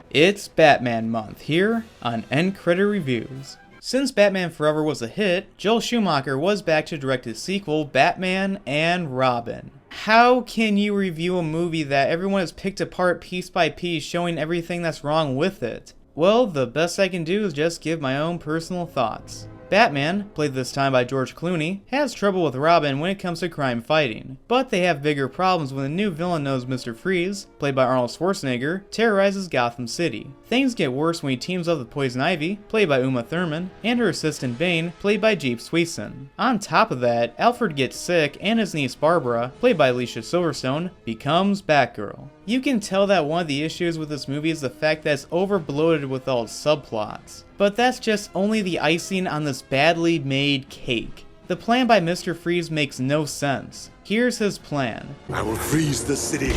It's Batman month here on End Credit Reviews. Since Batman Forever was a hit, Joel Schumacher was back to direct his sequel, Batman and Robin. How can you review a movie that everyone has picked apart piece by piece, showing everything that's wrong with it? Well, the best I can do is just give my own personal thoughts. Batman, played this time by George Clooney, has trouble with Robin when it comes to crime fighting, but they have bigger problems when the new villain knows Mr. Freeze, played by Arnold Schwarzenegger, terrorizes Gotham City. Things get worse when he teams up with Poison Ivy, played by Uma Thurman, and her assistant Bane, played by Jeep Sweetson. On top of that, Alfred gets sick and his niece Barbara, played by Alicia Silverstone, becomes Batgirl. You can tell that one of the issues with this movie is the fact that it's over-bloated with all its subplots. But that's just only the icing on this badly made cake. The plan by Mr. Freeze makes no sense. Here's his plan. I will freeze the city.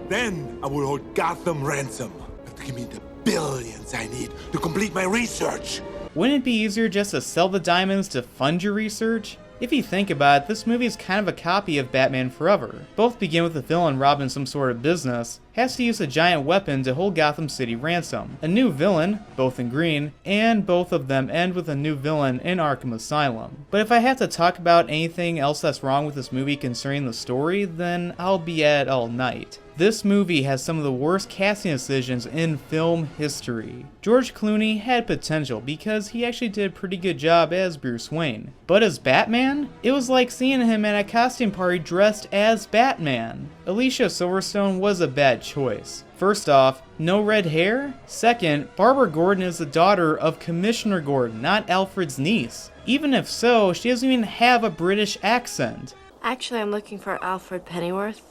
Then I will hold Gotham ransom. But give me the billions I need to complete my research. Wouldn't it be easier just to sell the diamonds to fund your research? If you think about it, this movie is kind of a copy of Batman Forever. Both begin with the villain robbing some sort of business, has to use a giant weapon to hold Gotham City ransom. A new villain, both in green, and both of them end with a new villain in Arkham Asylum. But if I have to talk about anything else that's wrong with this movie concerning the story, then I'll be at it all night. This movie has some of the worst casting decisions in film history. George Clooney had potential because he actually did a pretty good job as Bruce Wayne. But as Batman, it was like seeing him at a costume party dressed as Batman. Alicia Silverstone was a bad choice. First off, no red hair? Second, Barbara Gordon is the daughter of Commissioner Gordon, not Alfred's niece. Even if so, she doesn't even have a British accent. Actually, I'm looking for Alfred Pennyworth.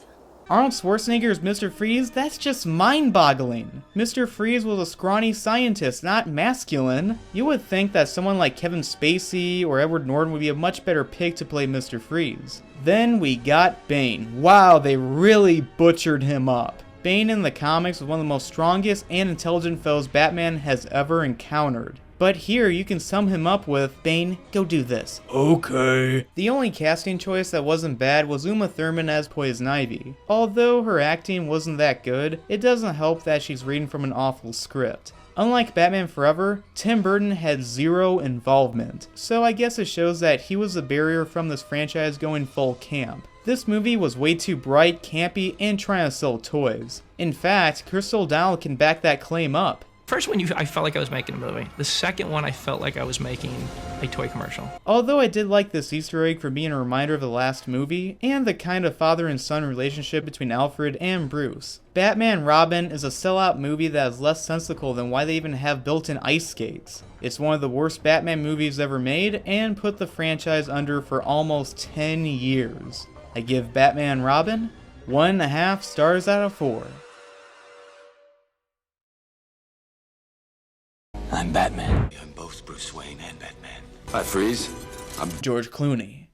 Arnold Schwarzenegger as Mr. Freeze? That's just mind-boggling. Mr. Freeze was a scrawny scientist, not masculine. You would think that someone like Kevin Spacey or Edward Norton would be a much better pick to play Mr. Freeze. Then we got Bane. Wow, they really butchered him up. Bane in the comics was one of the most strongest and intelligent foes Batman has ever encountered. But here you can sum him up with, Bane, go do this. Okay. The only casting choice that wasn't bad was Uma Thurman as Poison Ivy. Although her acting wasn't that good, it doesn't help that she's reading from an awful script. Unlike Batman Forever, Tim Burton had zero involvement, so I guess it shows that he was the barrier from this franchise going full camp. This movie was way too bright, campy, and trying to sell toys. In fact, Crystal O'Donnell can back that claim up. First one, I felt like I was making a movie. The second one, I felt like I was making a toy commercial. Although I did like this Easter egg for being a reminder of the last movie, and the kind of father and son relationship between Alfred and Bruce. Batman Robin is a sellout movie that is less sensical than why they even have built-in ice skates. It's one of the worst Batman movies ever made, and put the franchise under for almost 10 years. I give Batman Robin 1.5 stars out of 4. I'm Batman. I'm both Bruce Wayne and Batman. Hi, Freeze. George Clooney.